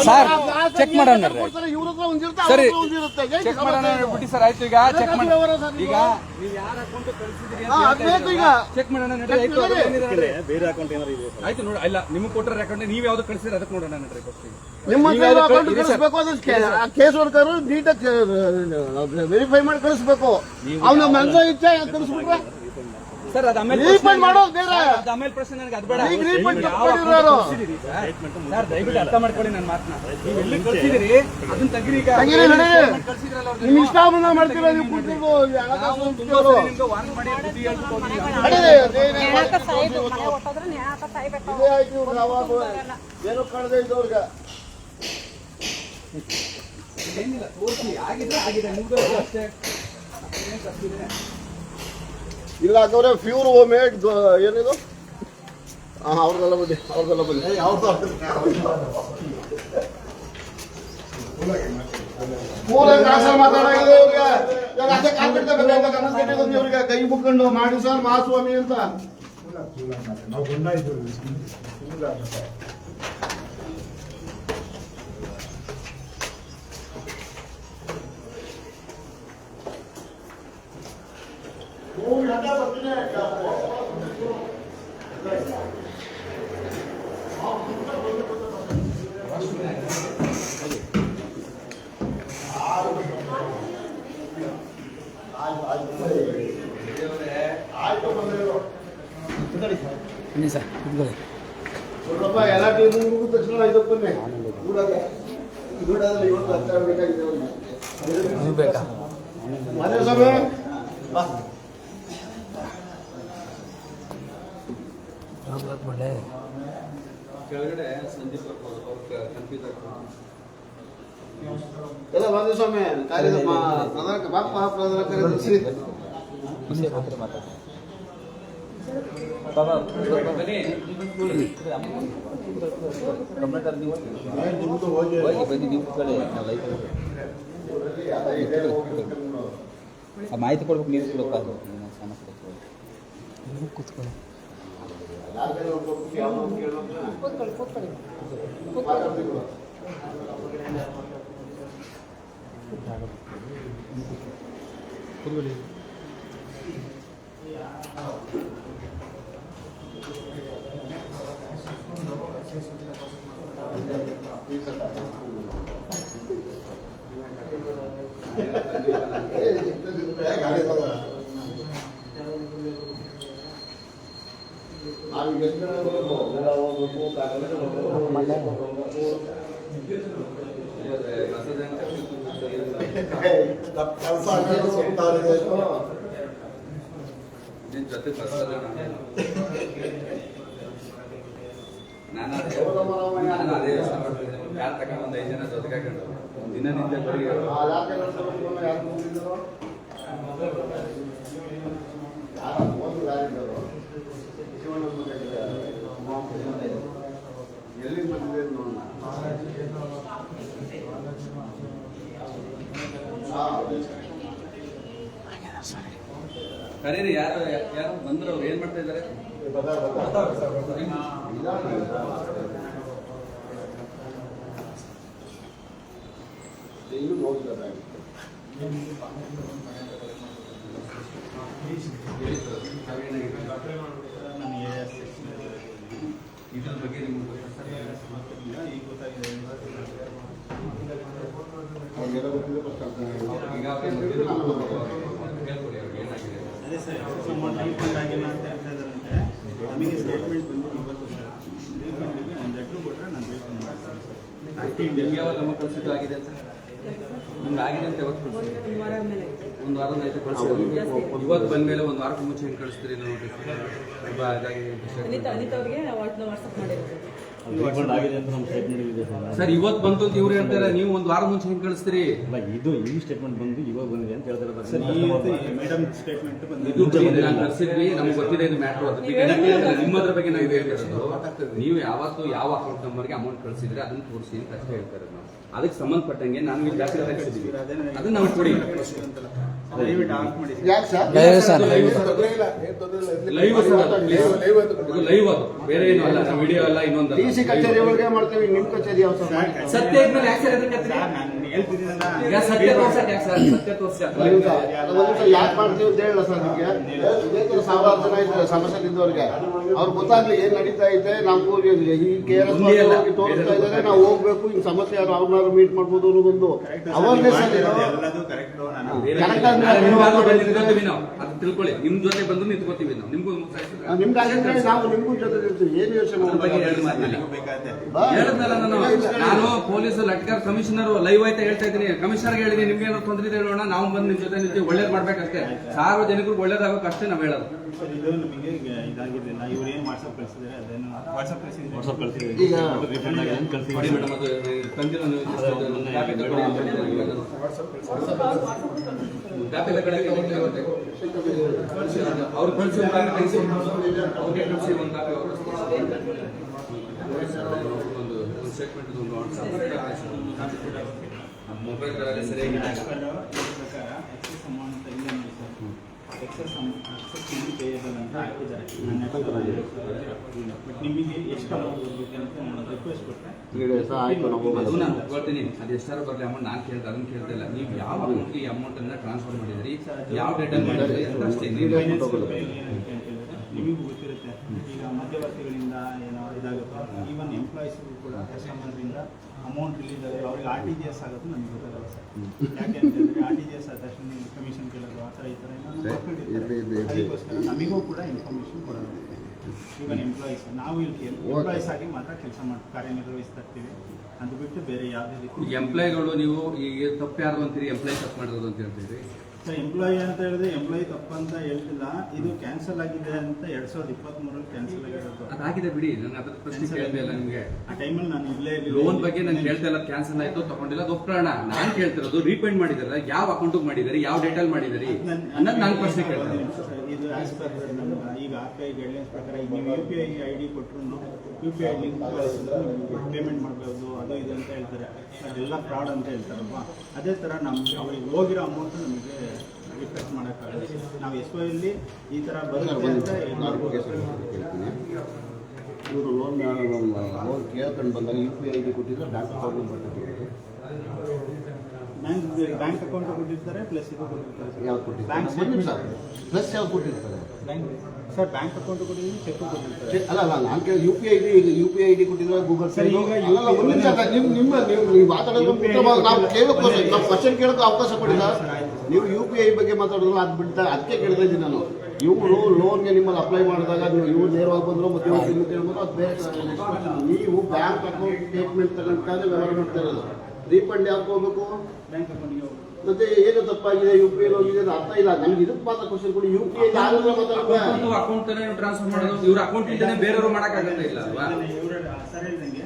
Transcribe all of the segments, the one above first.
Sir check ಮಾಡೋಣ ಸರಿ check ಮಾಡೋಣ ಬಿಡಿ ಸರ್. ಆಯ್ತು ಈಗ ಚೆಕ್ ಮಾಡಿ. ಈಗ ನೀವು ಯಾರ ಅಕೌಂಟ್ ಕಳಿಸಿದ್ರಿ ಚೆಕ್ ಮಾಡೋಣ ನಡ್ರಿ. ಆಯ್ತು ಬೇರೆ ಅಕೌಂಟ್ ಏನಾದ್ರು ಇದೆ ಆಯ್ತು ನೋಡಿ. ಇಲ್ಲ ನಿಮ್ಗೆ ಕೊಟ್ಟರೆ ಅಕೌಂಟ್ ನೀವು ಯಾವ್ದು ಕಳಿಸಿದ್ರೆ ಅದಕ್ಕೆ ನೋಡೋಣ ನಡ್ರಿ. ನಿಮ್ಮ ಕಳಿಸ್ಬೇಕು. ಅದು ಕೇಸ್ ವರ್ಕರ್ ನೀಟಾಗಿ ವೆರಿಫೈ ಮಾಡಿ ಕಳಿಸ್ಬೇಕು. ಅವ್ನ ಮನಸ ಇಚ್ಛೆ ಕಳಿಸ್ಬಿಟ್ರೆ ಸರ್ ಅದು ಆಮೇಲೆ ಮಾಡೋದು ಬೇರೆ. ಆಮೇಲೆ ಪ್ರಶ್ನೆ ನನಗೆ ಅದು ಬೇಡ. ಸರ್ ದಯವಿಟ್ಟು ಅರ್ಥ ಮಾಡ್ಕೊಳ್ಳಿ ನನ್ನ ಮಾತನ್ನ. ನೀವು ಎಲ್ಲಿ ಕಳಿಸಿದಿರಿ ಅದನ್ನ ತೆಗೀರಿ. ಈಗ ನಿಮ್ ಇಷ್ಟ ಮಾಡ್ತೀರಾ ನೀವು ಕೂತ್ಕೊಂಡು ವಾರ್ನ್ ಮಾಡಿ ಬುದ್ಧಿ ಹೇಳ್ಬಿಟ್ಟು ಏನೋ ಕಳೆದ ಇದ್ದವ್ರಿಗೆ ಏನಿಲ್ಲ ತೋರಿಸಿ. ಆಗಿದೆ ಆಗಿದೆ ನಿಮ್ದು ಅಷ್ಟೇ. ಇಲ್ಲ ಹಾಕವ್ರೆ ಪ್ಯೂರ್ ಹೋಮ್ ಮೇಡ್ ಏನಿದು ಅವ್ರದೆಲ್ಲ ಬನ್ನಿ. ಮಾತಾಡಾಗಿದೆ ಇವ್ರಿಗೆ ಕೈ ಮುಕ್ಕೊಂಡು ಮಾಡಿ ಸರ್ ಮಹಾಸ್ವಾಮಿ ಅಂತ. ಎಲ್ಲ ಟೀಮ್ ತಕ್ಷಣ ಇದಕ್ಕೆ ಬನ್ನಿ. ಇವತ್ತು ಅರ್ಥ ಬೇಕಾಗಿದೆ ಮನೆ ಸಮಯ ಕೆಳಗಡೆ ಸಂದೀಪ್ ಎಲ್ಲ ಬಂದ ಸ್ವಾಮಿ ಕಾರ್ಯದ ಬಾಪ ಪ್ರಧಾನ ಕಾರ್ಯದರ್ಶಿ ಮಾಹಿತಿ ಕೊಡ್ಬೇಕು. ನೀವು ಸಮಸ್ಯೆ ಕೂತ್ಕೊಳ್ಳಿ. ಜೊತೆ ನಾನು ಅದೇ ಯೋಚನೆ ಮಾಡ್ತಿದ್ದೆ. ಯಾರು ತಗೊಂಡು ಒಂದು 5 ಜನ ಜೊತೆಗೆ ದಿನನಿತ್ಯ ಬರೀ ಎಲ್ಲಿ ಬಂದಿದೆ ನೋಡೋಣ. ಕರೀರಿ. ಯಾರು ಯಾರು ಬಂದ್ರು? ಅವ್ರು ಏನ್ ಮಾಡ್ತಾ ಇದ್ದಾರೆ? ಇನ್ನು ಹೋಗ್ಬೇಕಾಗಿತ್ತು. ಇದ್ರ ಬಗ್ಗೆ ನಿಮ್ಗೆ ಅದೇ ಸರ್ ರೀಫಂಡ್ ಆಗಿಲ್ಲ ಅಂತ ಹೇಳ್ತಾ ಇದ್ದಾರಂತೆ. ನಮಗೆ ಸ್ಟೇಟ್ಮೆಂಟ್ ಬಂದು ಇವತ್ತು ಸರ್ ರೀಫಂಡಿಗೆ ಒಂದು ಲೆಟ್ರ್ ಕೊಟ್ಟರೆ ನಾನು ರೀಫಂಡ್ ಮಾಡ್ತೀನಿ. ನಿಮ್ಗೆ ಯಾವಾಗ ನಮ್ಮ ಕಳಿಸಿದ್ದು ಆಗಿದೆ ಅಂತ ನಿಮ್ಗೆ ಆಗಿದೆ ಅಂತ ಯಾವತ್ತು ಕಳಿಸ್ತೀವಿ? ಒಂದು ವಾರದ ಆಯ್ತು ಕಳಿಸ್ತೀವಿ. ಇವತ್ತು ಬಂದ ಮೇಲೆ ಒಂದು ವಾರಕ್ಕೆ ಮುಂಚೆ ಹೆಂಗೆ ಕಳಿಸ್ತೀರಿ? ನೋಡಿ ರೀಫಂಡ್ ಆಗಿದೆ ಅಂತ ನಮ್ಮ ಸ್ಟೇಟ್ಮೆಂಟ್ ಇದೆ ಸರ್. ಇವತ್ತು ಬಂತು ಅಂತ ಇವ್ರು ಹೇಳ್ತಾರೆ, ನೀವು ಒಂದು ವಾರ ಮುಂಚೆ ಹೆಂಗೆ ಕಳಿಸ್ತೀರಿ? ಅಲ್ಲ, ಇದು ಈ ಸ್ಟೇಟ್ಮೆಂಟ್ ಬಂದು ಇವಾಗ ಬಂದಿದೆ ಅಂತ ಹೇಳ್ತಾರೆ ಸರ್. ಮೇಡಮ್ ಸ್ಟೇಟ್ಮೆಂಟ್ ನಾನು ಕಳಿಸಿದ್ವಿ, ನಮ್ಗೆ ಗೊತ್ತಿದೆ ಇದು ಮ್ಯಾಟ್ರು. ಅದು ನಿಮ್ಮದ್ರ ಬಗ್ಗೆ ನಾವು ಇದು ಹೇಳ್ತಿರೋದು. ನೀವು ಯಾವತ್ತು ಯಾವ ಅಕೌಂಟ್ ನಂಬರ್ಗೆ ಅಮೌಂಟ್ ಕಳಿಸಿದ್ರೆ ಅದನ್ನ ತೋರಿಸಿ ಅಂತ ಅಷ್ಟೇ ಹೇಳ್ತಾರೆ. ನಾವು ಅದಕ್ಕೆ ಸಂಬಂಧಪಟ್ಟಂಗೆ ನಾನು ಇಲ್ಲಿ ದಾಖಲೆ ಕಳಿಸಿದ್ವಿ, ಅದನ್ನ ನಾವು ಕೊಡಿ. ದಯವಿಟ್ಟು ಆಫ್ ಮಾಡಿ. ಯಾಕೆ ಸರ್? ಲೈವ್ ಲೈವ್ ಅದು ಬೇರೆ ಏನು ಅಲ್ಲ, ವಿಡಿಯೋ ಅಲ್ಲ, ಇನ್ನೊಂದು ಡಿ ಸಿ ಕಚೇರಿ ಒಳಗೆ ಮಾಡ್ತೀವಿ. ನಿಮ್ಮ ಕಚೇರಿ ಯಾವ ಸತ್ಯ ಇದ್ಮೇಲೆ ಯಾಕೆ ಸರ್ ಎದಕ್ಕೆ ಹತ್ತೀರಿ? ನಾನು ಹೇಳ್ತಿದ್ದೀನಲ್ಲ, ಈಗ ಸತ್ಯ ತೋರ್ಸಕ್ಕೆ ಯಾಕೆ ಸರ್? ಸತ್ಯ ತೋರ್ಸಿ ಯಾಕೆ ಮಾಡ್ತೀವಿ ಅಂತ ಹೇಳ ಸರ್ ನಿಮಗೆ ಇದೇ ತರ ಸಾವಿರಾರು ಜನ ಇದ್ದಾರೆ ಸಮಸ್ಯೆ ಇದ್ದವ್ರಿಗೆ ಅವ್ರು ಗೊತ್ತಾಗ್ಲಿ ಏನ್ ನಡೀತಾ ಇದೆ. ನಾವು ಈ KRS ತೋರಿಸ್ತಾ ಇದ್ದಾರೆ, ನಾವು ಹೋಗ್ಬೇಕು, ಹಿಂಗ್ ಸಮಸ್ಯೆ ಯಾರು ಅವ್ರನ್ನಾರು ಮೀಟ್ ಮಾಡ್ಬೋದು ಅನ್ನೋದೊಂದು ಅವೇರ್ನೆಸ್ ಅಲ್ಲಿ ಎಲ್ಲದೂ ಕರೆಕ್ಟ್. ನಾನು ಕರೆಕ್ಟ್ ಅದು ತಿಳ್ಕೊಳ್ಳಿ. ನಿಮ್ ಜೊತೆ ಬಂದು ನಿಂತ್ಕೋತೀವಿ ನಾವು. ನಿಮ್ಗೂ ನಿಮ್ಗೆ ಆಗಿದ್ರೆ ನಾವು ನಿಮ್ಗೂ ಜೊತೆ ಇರ್ತೀವಿ. ಏನು ಯೋಚನೆ ಬೇಕಾಗುತ್ತೆ. ಹೇಳಿದ್ನಲ್ಲ ನಾನು ಪೊಲೀಸ್ ಲಟ್ಕರ್ ಕಮಿಷನರ್ ಲೈವ್ ಆಯ್ತಾ ಹೇಳ್ತಾ ಇದ್ದೀನಿ. ಕಮಿಷನರ್ಗೆ ಹೇಳಿದೀನಿ, ನಿಮ್ಗೆ ಏನಾದ್ರು ತೊಂದರೆ ಇದೆ ಹೇಳೋಣ, ನಾವು ಬಂದು ನಿಮ್ ಜೊತೆ ನಿಂತು ಒಳ್ಳೇದ್ ಮಾಡ್ಬೇಕಷ್ಟೇ. ಸಾರ್ವಜನಿಕರಿಗೆ ಒಳ್ಳೇದಾಗಬೇಕು ಅಷ್ಟೇ ನಾವು ಹೇಳೋದು. ಇದು ನಮಗೆ ಇದಾಗಿರ್ಲಿಲ್ಲ. ಇವ್ರು ಏನು ವಾಟ್ಸಪ್ ಕಳಿಸಿದ್ರೆ ಅದೇನು ವಾಟ್ಸಪ್ ಕಳಿಸಿದ್ರೆ ಈಗ ನೋಡಿ ಮೇಡಮ್, ಅದು ತಂದಿರೋ ಅವ್ರು ಕಳಿಸಿ ಅವ್ರಿಗೆ ಕಳಿಸಿ ಒಂದು ಕಾಪಿ ಒಂದು ಸ್ಟೇಟ್ಮೆಂಟ್ ಮೊಬೈಲ್ಗಳಲ್ಲಿ ಸರಿಯಾಗಿ ಎಕ್ಸೆಸ್ ಅಮೌಂಟ್ ಇಲ್ಲ ನೋಡಿ ಸರ್. ಎಕ್ಸೆಸ್ ಪೇಯಬಲ್ ಅಂತ ಹಾಕಿದ್ದಾರೆ. ಬಟ್ ನಿಮಗೆ ಎಷ್ಟು ಅಮೌಂಟ್ ಹೋಗ್ಬೇಕು ಅಂತ ನಾನು ರಿಕ್ವೆಸ್ಟ್ ಕೊಟ್ಟರೆ ಆಯ್ತು ನಾವು ಅದು ನಾನು ಒಪ್ಕೊಳ್ತೀನಿ. ಅದು ಎಷ್ಟಾರು ಬರಲಿ ಅಮೌಂಟ್ ನಾನು ಕೇಳ್ತಾ ಅದನ್ನು ಕೇಳ್ತಾ ಇಲ್ಲ. ನೀವು ಯಾವ ಅಮೌಂಟ್ಗೆ ಈ ಅಮೌಂಟ್ ಅನ್ನ ಟ್ರಾನ್ಸ್ಫರ್ ಮಾಡಿದ್ರಿ, ಯಾವ ಡೇಟಲ್ಲಿ ಮಾಡಿದ್ರಿ ಅಂತ ಅಷ್ಟೇ. ನಿಮಗೂ ಗೊತ್ತಿರುತ್ತೆ. ಈಗ ಮಧ್ಯವರ್ತಿಗಳಿಂದ ಏನೋ ಇದಾಗುತ್ತೆ. ಈವನ್ ಎಂಪ್ಲಾಯೀಸ್ಗೂ ಕೂಡ ಕಸ್ಟಮರ್ದಿಂದ ಅಮೌಂಟ್ ರಿಲೀಸ್ ಆದರೆ ಅವ್ರಿಗೆ RTGS ಆಗೋದು ನಮಗೆ ಗೊತ್ತಾಗಲ್ಲ ಸರ್. ಯಾಕೆ ಅಂತಂದರೆ RTGS ಆದ ತಕ್ಷಣ ನೀವು ಕಮಿಷನ್ ಕೇಳೋದು ಆ ಥರ ಈ ಥರ ಅದಕ್ಕೋಸ್ಕರ ನಮಗೂ ಕೂಡ ಇನ್ಫಾರ್ಮೇಷನ್ ಕೊಡೋದು. ಈವನ್ ಎಂಪ್ಲಾಯೀಸ್ ನಾವು ಇಲ್ಲಿ ಎಂಪ್ಲಾಯೀಸ್ ಆಗಿ ಮಾತ್ರ ಕಾರ್ಯನಿರ್ವಹಿಸ್ತಾ ಇರ್ತೀವಿ. ಅದು ಬಿಟ್ಟು ಬೇರೆ ಯಾವುದೇ ರೀತಿ ಈಗ ಎಂಪ್ಲಾಯಿಗಳು ನೀವು ಈಗ ತಪ್ಪು ಯಾರು ಅಂತೀರಿ, ಎಂಪ್ಲಾಯಿ ತಪ್ಪು ಮಾಡಿರೋದು ಅಂತ ಹೇಳ್ತೀರಿ ಸರ್. ಎಂಪ್ಲಾಯಿ ಅಂತ ಹೇಳಿದ್ರೆ ಎಂಪ್ಲಾಯಿ ತಪ್ಪಂತ ಹೇಳ್ತಿಲ್ಲ. ಇದು ಕ್ಯಾನ್ಸಲ್ ಆಗಿದೆ ಅಂತ 2023 ಕ್ಯಾನ್ಸಲ್ ಆಗಿರೋದು. ಅದಾಗಿದೆ ಬಿಡಿ, ನಾನು ಅದ್ರ ಪ್ರಶ್ನೆ ಕೇಳ್ತಾ ಇಲ್ಲ ನಿಮಗೆ. ಆ ಟೈಮಲ್ಲಿ ನಾನು ಇಲ್ಲೇ ಲೋನ್ ಬಗ್ಗೆ ನಾನು ಹೇಳ್ತಾ ಇಲ್ಲ. ಕ್ಯಾನ್ಸಲ್ ಆಯ್ತು ತಗೊಂಡಿಲ್ಲ ಅದು ಒಪ್ಕೊಳ್ಳೋಣ. ನಾನು ಕೇಳ್ತಿರೋದು ರೀಪೇಂಟ್ ಮಾಡಿದಾರೆ, ಯಾವ ಅಕೌಂಟಿಗೆ ಮಾಡಿದಾರೆ, ಯಾವ ಡೇಟಲ್ಲಿ ಮಾಡಿದಾರೆ ಅನ್ನೋದು ನಾನು ಪ್ರಶ್ನೆ ಕೇಳ್ತೀನಿ. ಇದು ಆಸ್ ಪರ್ ಈಗ RBI ಗೈಡ್ಲೈನ್ಸ್ ಪ್ರಕಾರ ಈಗ ನೀವು UPI ID ಕೊಟ್ಟರು UPI ಲಿಂಕ್ ಪೇಮೆಂಟ್ ಮಾಡಬಹುದು ಅದು ಇದು ಅಂತ ಹೇಳ್ತಾರೆ. ಅದೆಲ್ಲ ಫ್ರಾಡ್ ಅಂತ ಹೇಳ್ತಾರಲ್ವಾ. ಅದೇ ಥರ ನಮ್ಗೆ ಅವ್ರಿಗೆ ಹೋಗಿರೋ ಅಮೌಂಟ್ ನಮಗೆ ರಿಕ್ವೆಸ್ಟ್ ಮಾಡೋಕ್ಕಾಗಲ್ಲ. ನಾವು SYಯಲ್ಲಿ ಈ ಥರ ಬರುತ್ತೆ ಅಂತ ಇವರು ಲೋನ್ ಕೇಳ್ಕೊಂಡು ಬಂದಾಗ UPI ID ಕೊಟ್ಟಿದ್ರೆ ಬ್ಯಾಂಕ್ ಅಕೌಂಟ್ ನಂಬರ್ ಕೊಟ್ಟಿದ್ದಾರೆ. ಬ್ಯಾಂಕ್ ಅಕೌಂಟ್ ಕೊಟ್ಟಿರ್ತಾರೆ ಪ್ಲಸ್ ಇದು ಕೊಟ್ಟಿರ್ತಾರೆ. ಯಾವ್ದು ಕೊಟ್ಟಿದ್ದಾರೆ ಪ್ಲಸ್ ಯಾವ್ದು ಕೊಟ್ಟಿರ್ತಾರೆ ಸರ್? ಬ್ಯಾಂಕ್ ಅಕೌಂಟ್ ಕೊಟ್ಟಿದ್ದೀನಿ, ಚೆಕ್ ಕೊಟ್ಟಿರ್ತಾರೆ. ಅಲ್ಲ ನಾನು ಕೇಳಿ UPI ID ಕೊಟ್ಟಿದ್ರೆ ಗೂಗಲ್ ಪೇ. ನೀವು ಮಾತಾಡೋದು ನಾವು ಕೇಳೋಕ್ಕೋಸ್ಕರ ನಾವು ಕ್ವಶನ್ ಕೇಳೋಕೆ ಅವಕಾಶ ಕೊಡಿಲ್ಲ. ನೀವು UPI ಬಗ್ಗೆ ಮಾತಾಡೋದು ಅದು ಬಿಡ್ತಾ ಅದಕ್ಕೆ ಕೇಳ್ತಾ ಇದ್ದೀನಿ ನಾನು. ಇವರು ಲೋನ್ಗೆ ನಿಮ್ಮಲ್ಲಿ ಅಪ್ಲೈ ಮಾಡಿದಾಗ ಇವ್ರು ನೇರವಾಗಿ ಬಂದ್ರು ಮಧ್ಯವರ್ತಿ ಕೇಳ್ಬೋದು, ಅದು ಬೇರೆ. ನೀವು ಬ್ಯಾಂಕ್ ಅಕೌಂಟ್ ಸ್ಟೇಟ್ಮೆಂಟ್ ತಗೊಂಡು ವ್ಯವಹಾರ ಮಾಡ್ತಾ ಇರೋದು. ರೀಫಂಡ್ ಯಾಕೆ ಹೋಗ್ಬೇಕು? ಬ್ಯಾಂಕ್ ಅಕೌಂಟ್ಗೆ ಹೋಗ್ಬೇಕು. ಮತ್ತೆ ಏನು ತಪ್ಪಾಗಿದೆ UPI ಹೋಗಿದೆ ಅದು ಅರ್ಥ ಇಲ್ಲ ನನಗೆ. ಇದಕ್ಕೆ ಮಾತ್ರ ಕ್ವಶನ್ ಕೊಡಿ. UPI ಅಕೌಂಟ್ ಟ್ರಾನ್ಸ್ಫರ್ ಮಾಡೋದು ಇವ್ರ ಅಕೌಂಟ್ ಇಂದಾನೆ ಬೇರೆಯವರು ಮಾಡಕ್ಕಾಗಲ್ಲ ಇಲ್ಲ ಅಲ್ವಾ? ಇವರು ಸರ್ ಹೇಳ್ದಂಗೆ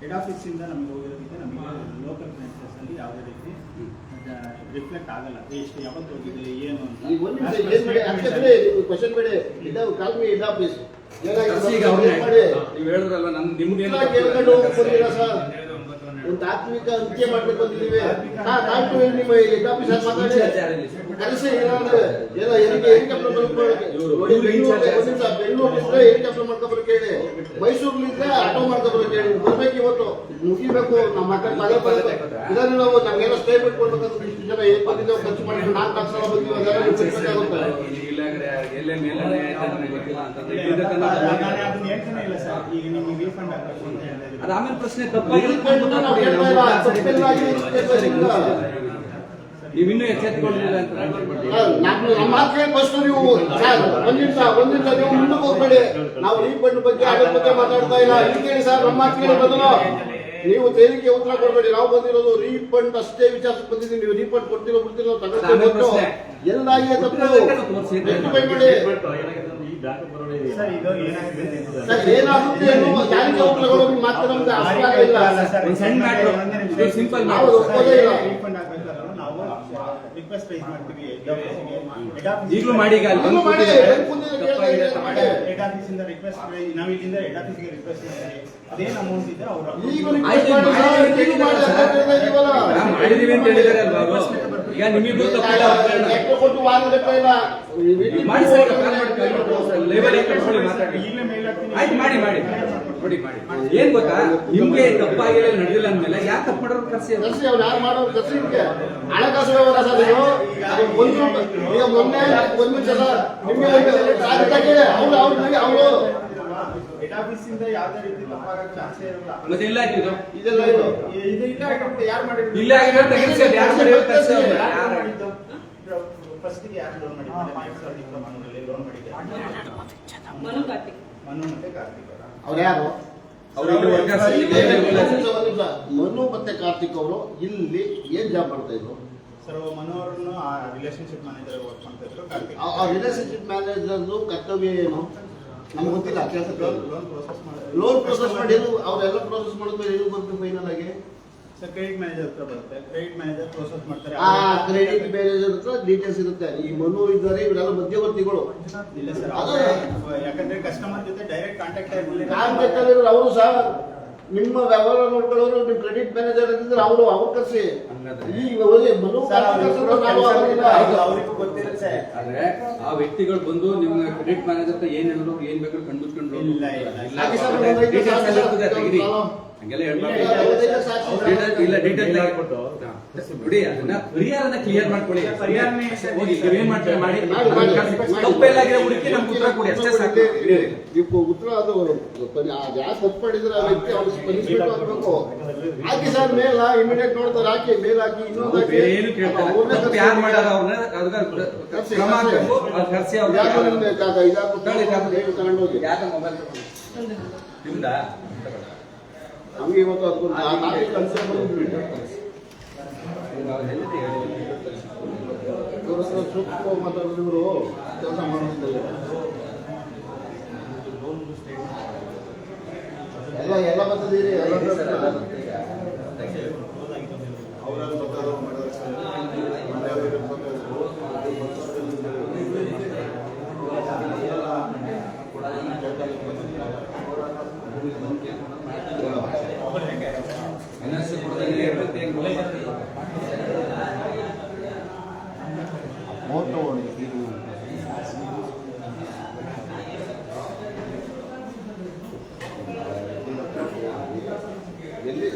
ಹೆಡ್ ಆಫೀಸಿಂದ ನಮಗೆ ಹೋಗಿರೋದಕ್ಕೆ ನಮಗೆ ಲೋಕಲ್ ಬ್ರಾಂಚಸ್ ಅಲ್ಲಿ ಯಾವುದೇ ರೀತಿ ರಿಫ್ಲೆಕ್ಟ್ ಆಗಲ್ಲ. ಎಷ್ಟು ಯಾವತ್ತು ಹೋಗಿದೆ ಏನು ಅಂತ. ಕ್ವಶನ್ ಬೇಡ. ಕಾಲ್ಮಿ ಹೆಡ್ ಆಫೀಸ್ ನೀವು ಹೇಳಿದ್ರಲ್ಲ ನಾನು ನಿಮ್ಗೆ ಒಂದು ತಾತ್ವಿಕ ಅಂತ್ಯ ಮಾಡ್ಬೇಕು ಅಂತಿದ್ದೀವಿ. ನಿಮ್ಮ ಹೆಡ್ ಆಫೀಸರ್ ಮಾತಾಡಿ ಕರೆಸಿ ಏನೋ ಹೆಲಿಕಾಪ್ಟರ್ ಬೆಂಗಳೂರಿನಿಂದ ಹೆಲಿಕಾಪ್ಟರ್ ಮಾಡ್ಕೊಬರಕ್ಕೆ ಹೇಳಿ, ಮೈಸೂರಿನಿಂದ ಆಟೋ ಮಾಡ್ಕೊಬರಕ್ಕೆ ಹೇಳಿ. ಬರ್ಬೇಕು ಇವತ್ತು ಮುಗಿಬೇಕು. ನಮ್ಮ ಮಕ್ಕಳು ಪದೇ ಪದೇ ಇದನ್ನು ನಾವು ನಮ್ಗೆಲ್ಲ ಸ್ಟೇಟ್ಮೆಂಟ್ ಕೊಡ್ಬೇಕಂದ್ರೆ ಇಷ್ಟು ಜನ ಏನ್ ಬಂದಿದ್ದೇವೆ ಖರ್ಚು ಮಾಡಿ 4 ಲಕ್ಷ ಬಂದಿವಿ ಅದೆಲ್ಲ ಆಮೇಲೆ ಪ್ರಶ್ನೆ ನೀವು ಇನ್ನೂ ಎಚ್ಚೆತ್ಕೊಂಡಿಲ್ಲ ಅಂತ ನಮ್ಮ ಮಾತಿಗೆ ಫಸ್ಟ್ ನೀವು ಒಂದಿನ ನೀವು ಮುಂದಕ್ಕೆ ಹೋಗ್ಬೇಡಿ. ನಾವು ರೀಫಂಡ್ ಬಗ್ಗೆ ಅದ್ರ ಬಗ್ಗೆ ಮಾತಾಡ್ತಾ ಇಲ್ಲ. ಇಲ್ಲಿ ಕೇಳಿ ಸರ್, ನಮ್ಮ ಮಾತಿಗೆ ಬದಲು ನೀವು ತೆರಿಗೆ ಉತ್ತರ ಕೊಡಬೇಡಿ. ನಾವು ಬಂದಿರೋದು ರೀಫಂಡ್ ಅಷ್ಟೇ ವಿಚಾರಕ್ಕೆ ಬಂದಿದ್ದೀವಿ. ನೀವು ರೀಫಂಡ್ ಕೊಡ್ತಿರೋ ಬಿಡ್ತಿರೋ ತಗೊಂಡು ಎಲ್ಲಾಗಿದೆ ತಪ್ಪು ರೆಕ್ಟಿಫೈ ಮಾಡಿ. ಏನಾಗುತ್ತೆ ಯಾರಿಗೆ ಉತ್ತರಗಳು ಮಾತ್ರ ನಮ್ಗೆ ಅರ್ಥ ಆಗಿಲ್ಲ. ಸಿಂಪಲ್ ನಾವು ಒಪ್ಪೋದೇ ಇಲ್ಲ. ರಿಕ್ವೆಸ್ಟ್ ರೈಸ್ ಮಾಡ್ತೀವಿ. ಈಗಲೂ ಮಾಡಿ ಹೆಡ್ ಆಫೀಸಿಂದ ರಿಕ್ವೆಸ್ಟ್ ನಾವು ಇಲ್ಲಿಂದ ಹೆಡ್ ಆಫೀಸ್ಗೆ ರಿಕ್ವೆಸ್ಟ್ ಮಾಡ್ತೀವಿ. ಅದೇನು ಅಮೌಂಟ್ ಇದೆ ಅವರು ಮಾಡಿದೀವಿ ಅಂತ ಹೇಳಿದಾರೆ ಅಲ್ವಾ ಅವರು. ಈಗ ನಿಮಗೂ ಕೊಟ್ಟು ಮಾಡಿ ಸರ್, ಲೇಬರ್ ಮಾತಾಡಿ. ಈಗಲೇ ಮೇಲ್ ಹಾಕ್ತೀನಿ. ಆಯ್ತು ಮಾಡಿ. ನೋಡಿ ಮಾಡಿ ಏನ್ ಗೊತ್ತಾ, ನಿಮ್ಗೆ ತಪ್ಪಾಗಿಲ್ಲ ನಡೆದಿಲ್ಲ ಅಂದ್ಮೇಲೆ ಯಾಕೆ ತಪ್ಪು ಮಾಡೋರು ಕರ್ಸಿ ಕರ್ಸಿ ಅವ್ರು ಯಾರು ಮಾಡೋರು ಕರ್ಸಿ ಇದಕ್ಕೆ ಹಣಕಾಸು ವ್ಯವಹಾರ ಸರ್ ಇದು ಈಗ ಮೊನ್ನೆ ಒಂದು ಸಲ ನಿಮಗೆ ಅವರು ಹೆಡ್ ಆಫೀಸ್ ಇಂದ ಯಾವುದೇ ರೀತಿ ತಪ್ಪಾಗಕ್ಕೆ ಚಾನ್ಸ್ ಇರಲ್ಲ. ಮತ್ತೆ ಇಲ್ಲ ಇದು ಇದೆಲ್ಲ ಇದು ಇದು ಇಲ್ಲ ಆಗಿಬಿಟ್ಟು ಯಾರು ಮಾಡಿದ್ರು? ಇಲ್ಲ ಆಗಿರೋ ತೆಗೆಸಿ ಯಾರು ಮಾಡಿದ್ರು ಯಾರು ಮಾಡಿದ್ದು? ಫಸ್ಟ್ ಗೆ ಯಾರು ಲೋನ್ ಮಾಡಿದ್ರು? ಡಿಪ್ಲೊಮಾನಲ್ಲಿ ಲೋನ್ ಮಾಡಿದ್ದಾರೆ ಮನು ಮತ್ತೆ ಕಾರ್ತಿಕ್ ಅವರ. ಅವ್ರು ಯಾರು ಅವ್ರು ಇಲ್ಲಿ ವರ್ಕರ್ಸ್ ಮನು ಮತ್ತೆ ಕಾರ್ತಿಕ್ ಅವರು ಇಲ್ಲಿ ಏನ್ ಜಾಬ್ ಮಾಡ್ತಾ ಇದ್ರು? ಸರ್ ಮನು ಅವರನ್ನು ಆ ರಿಲೇಶನ್ಶಿಪ್ ಮ್ಯಾನೇಜರ್ ವರ್ಕ್ ಮಾಡ್ತಾ ಇದ್ರು. ಕಾರ್ತಿಕ್ ಆ ರಿಲೇಶನ್ಶಿಪ್ ಮ್ಯಾನೇಜರ್ದು ಕರ್ತವ್ಯ ಏನು ನಮ್ಗೆ ಗೊತ್ತಿಲ್ಲ. ಕೆಲಸ ಲೋನ್ ಪ್ರೋಸೆಸ್ ಮಾಡಿದ್ರು. ಲೋನ್ ಪ್ರೊಸೆಸ್ ಮಾಡಿ ಅವರೆಲ್ಲ ಪ್ರೊಸೆಸ್ ಮಾಡಿದ್ಮೇಲೆ ಏನು ಬಂತು ಫೈನಲ್ ಆಗಿ? ಸರ್ ಕ್ರೆಡಿಟ್ ಮ್ಯಾನೇಜರ್ ಹತ್ರ ಬರುತ್ತೆ. ಕ್ರೆಡಿಟ್ ಮ್ಯಾನೇಜರ್ ಪ್ರೋಸೆಸ್ ಮಾಡ್ತಾರೆ. ಆ ಕ್ರೆಡಿಟ್ ಮ್ಯಾನೇಜರ್ ಹತ್ರ ಡೀಟೇಲ್ಸ್ ಇರುತ್ತೆ. ಈ ಮನು ಇದ್ದಾರೆ ಇವರೆಲ್ಲ ಮಧ್ಯವರ್ತಿಗಳು. ಇಲ್ಲ ಸರ್, ಅದು ಯಾಕಂದ್ರೆ ಕಸ್ಟಮರ್ ಜೊತೆ ಡೈರೆಕ್ಟ್ ಕಾಂಟ್ಯಾಕ್ಟ್ ಆಗಿರಲಿಲ್ಲ. ಕಾಂಟ್ಯಾಕ್ಟ್ ಅಲ್ಲಿ ಅವರು ಸಹ ನಿಮ್ಮ ವ್ಯವಹಾರ ನೋಡ್ಕೊಳ್ಳೋರು ನಿಮ್ಮ ಕ್ರೆಡಿಟ್ ಮ್ಯಾನೇಜರ್ ಇದ್ರೆ ಅವ್ರು ಕರ್ಸಿ ಈ ಮನು ಅವರಿಗೂ ಗೊತ್ತಿರುತ್ತೆ. ಆದ್ರೆ ಆ ವ್ಯಕ್ತಿಗಳು ಬಂದು ನಿಮ್ಮ ಕ್ರೆಡಿಟ್ ಮ್ಯಾನೇಜರ್ ಹತ್ರ ಏನ್ ಹೇಳಿದ್ರು ಏನ್ ಬೇಕಾದ್ರೂ ಕಂಡುಕೊಂಡು ಇಲ್ಲ. ಹಂಗೆಲ್ಲ ಹೇಳ್ಬಾರ್ದು. ಇಲ್ಲ ಡೀಟೇಲ್ ಬಿಡಿ, ಅದನ್ನ ಪರಿಹಾರನ ಕ್ಲಿಯರ್ ಮಾಡ್ಕೊಳ್ಳಿ. ಹೋಗಿ ಏನ್ ಮಾಡ್ತಾರೆ ಮಾಡಿ ತಪ್ಪೆಲ್ಲಾಗಿರೋ ಹುಡುಕಿ ನಮ್ಗೆ ಉತ್ತರ ಕೊಡಿ ಅಷ್ಟೇ ಸಾಕು. ನೀವು ಉತ್ತರ ಅದು ಯಾರು ತಪ್ಪು ಮಾಡಿದ್ರೆ ಆ ವ್ಯಕ್ತಿ ಅವ್ರಿಗೆ ಪನಿಷ್ಮೆಂಟ್ ಹಾಕ್ಬೇಕು. ಹಾಕಿ ಸರ್ ಮೇಲ್ ಇಮಿಡಿಯೇಟ್ ನೋಡ್ತಾರೆ, ಹಾಕಿ ಮೇಲ್ ಹಾಕಿ ಇನ್ನೊಂದು ಹಾಕಿ ಏನು ಕೇಳ್ತಾರೆ, ತಪ್ಪು ಯಾರು ಮಾಡಾರ ಅವ್ರನ್ನ ಕ್ರಮ ಹಾಕಬೇಕು. ಅದು ಕರ್ಸಿ ಅವ್ರಿಗೆ ತಗೊಂಡೋಗಿ ಯಾಕೆ ಮೊಬೈಲ್ ನಿಮ್ದಾ ನಮ್ಗೆ ಇವತ್ತು ಅದಕ್ಕೊಂದು ಕನ್ಸರ್ನ್ ಬಂದ್ಬಿಟ್ಟು ಸೂಕ್ಷ್ಮ ಮಾತಾಡಿದ್ರು ಇವರು ಕೆಲಸ ಮಾಡೋದಿಲ್ಲ. ಎಲ್ಲ ಬರ್ತದೀರಿ ಮೋಟೋ ಎಲ್ಲಿ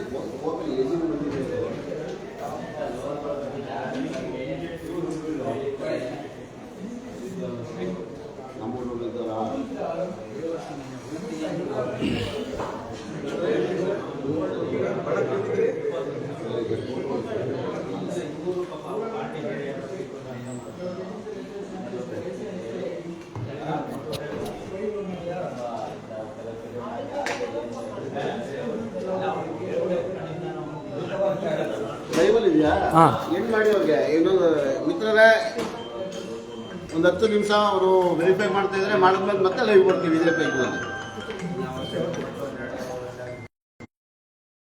ಲೈವಲ್ ಇದೆಯಾ? ಏನ್ ಮಾಡಿ ಅವ್ರಿಗೆ ಇನ್ನೊಂದು ಮಿತ್ರರೇ ಒಂದು 10 ನಿಮಿಷ ಅವರು ವೆರಿಫೈ ಮಾಡ್ತಾ ಇದ್ರೆ ಮಾಡಿದ್ಮೇಲೆ ಮತ್ತೆ ಲೈವ್ ಬರ್ತೀವಿ ಇದೇ ಪೈಕಿ.